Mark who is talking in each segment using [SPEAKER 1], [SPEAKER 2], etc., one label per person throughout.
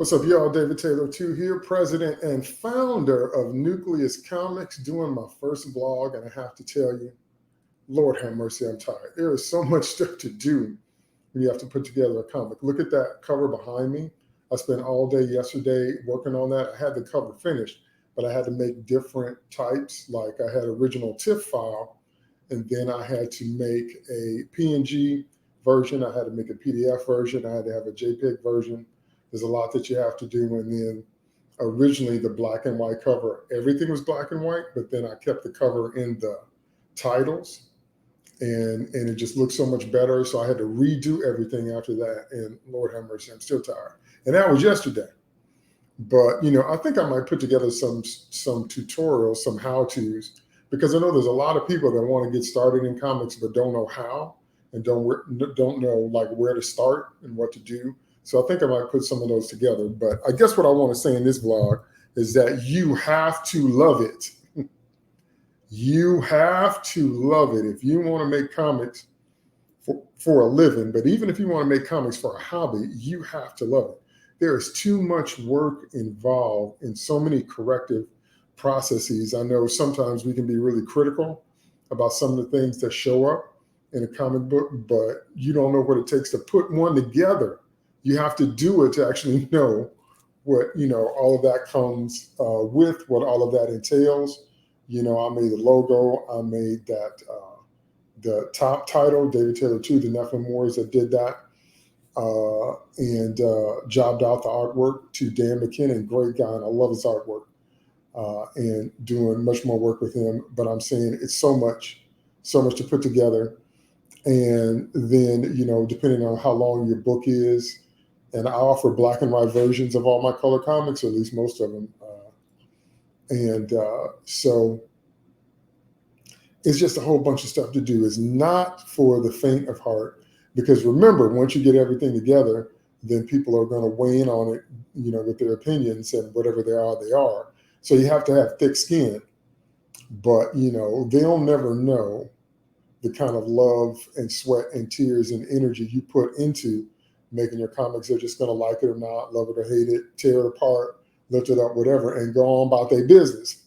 [SPEAKER 1] What's up, y'all? David Taylor 2 here, president and founder of NucleusComics, doing my first vlog, and I have to tell you, Lord have mercy, I'm tired. There is so much stuff to do when you have to put together a comic. Look at that cover behind me. I spent all day yesterday working on that. I had the cover finished, but I had to make different types. Like I had original TIFF file, and then I had to make a PNG version. I had to make a PDF version. I had to have a JPEG version. There's a lot that you have to do. And then originally the black and white cover, everything was black and white, but then I kept the cover in the titles and it just looked so much better. So I had to redo everything after that. And Lord have mercy, I'm still tired. And that was yesterday. But, I think I might put together some tutorials, some how-tos, because I know there's a lot of people that want to get started in comics, but don't know how and don't know like where to start and what to do. So I think I might put some of those together. But I guess what I want to say in this vlog is that you have to love it. You have to love it if you want to make comics for a living. But even if you want to make comics for a hobby, you have to love it. There is too much work involved in so many corrective processes. I know sometimes we can be really critical about some of the things that show up in a comic book, but you don't know what it takes to put one together. You have to do it to actually know what, all of that comes with, what all of that entails. I made the logo. I made that, the top title, David Taylor 2, the Nephilim Wars that did that, and jobbed out the artwork to Dan McKinnon, great guy, and I love his artwork, and doing much more work with him. But I'm saying it's so much to put together. And then, depending on how long your book is, and I offer black and white versions of all my color comics, or at least most of them. So it's just a whole bunch of stuff to do. It's not for the faint of heart, because remember, once you get everything together, then people are going to weigh in on it, with their opinions, and whatever they are. So you have to have thick skin, but, they'll never know the kind of love and sweat and tears and energy you put into making your comics. They're just going to like it or not, love it or hate it, tear it apart, lift it up, whatever, and go on about their business.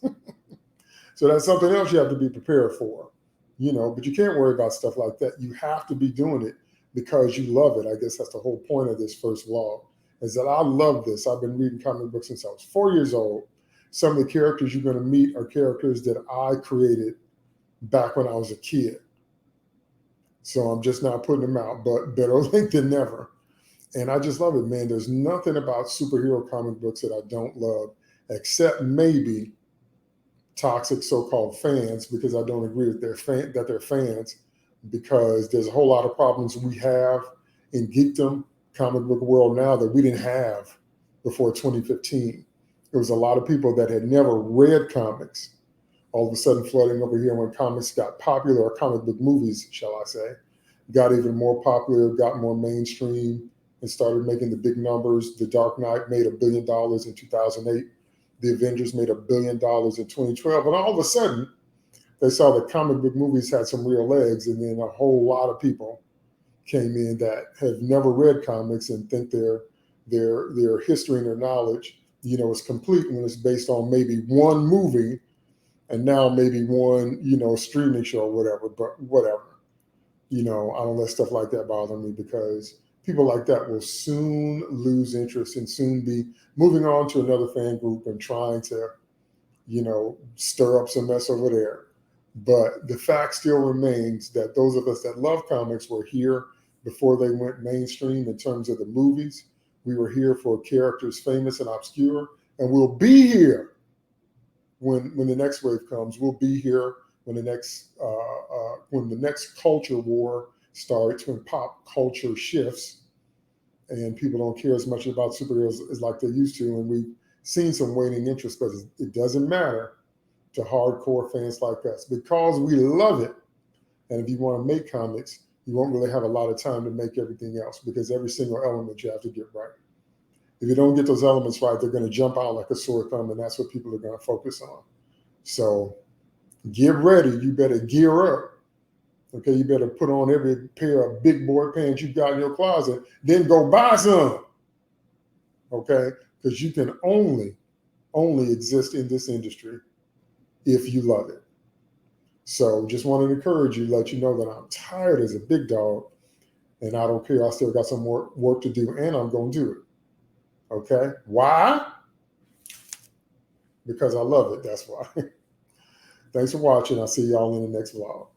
[SPEAKER 1] So that's something else you have to be prepared for, but you can't worry about stuff like that. You have to be doing it because you love it. I guess that's the whole point of this first vlog, is that I love this. I've been reading comic books since I was 4 years old. Some of the characters you're going to meet are characters that I created back when I was a kid. So I'm just not putting them out, but better late than never. And I just love it, man. There's nothing about superhero comic books that I don't love, except maybe toxic so-called fans, because I don't agree with that they're fans, because there's a whole lot of problems we have in geekdom comic book world now that we didn't have before 2015. There was a lot of people that had never read comics all of a sudden flooding over here when comics got popular, or comic book movies, shall I say, got even more popular, got more mainstream, and started making the big numbers. The Dark Knight made $1 billion in 2008. The Avengers made $1 billion in 2012. And all of a sudden, they saw that comic book movies had some real legs, and then a whole lot of people came in that have never read comics and think their history and their knowledge, is complete when it's based on maybe one movie and now maybe one, streaming show or whatever. But whatever, I don't let stuff like that bother me, because people like that will soon lose interest and soon be moving on to another fan group and trying to, stir up some mess over there. But the fact still remains that those of us that love comics were here before they went mainstream in terms of the movies. We were here for characters famous and obscure, and we'll be here when the next wave comes. We'll be here when the next culture war starts, when pop culture shifts and people don't care as much about superheroes as like they used to. And we've seen some waning interest, but it doesn't matter to hardcore fans like us, because we love it. And if you want to make comics, you won't really have a lot of time to make everything else, because every single element you have to get right. If you don't get those elements right, they're going to jump out like a sore thumb, and that's what people are going to focus on. So get ready. You better gear up. Okay, you better put on every pair of big boy pants you got in your closet, then go buy some. okay? Because you can only exist in this industry if you love it. So just want to encourage you, let you know that I'm tired as a big dog, and I don't care. I still got some more work to do, and I'm going to do it. Okay? Why? Because I love it. That's why. Thanks for watching. I'll see y'all in the next vlog.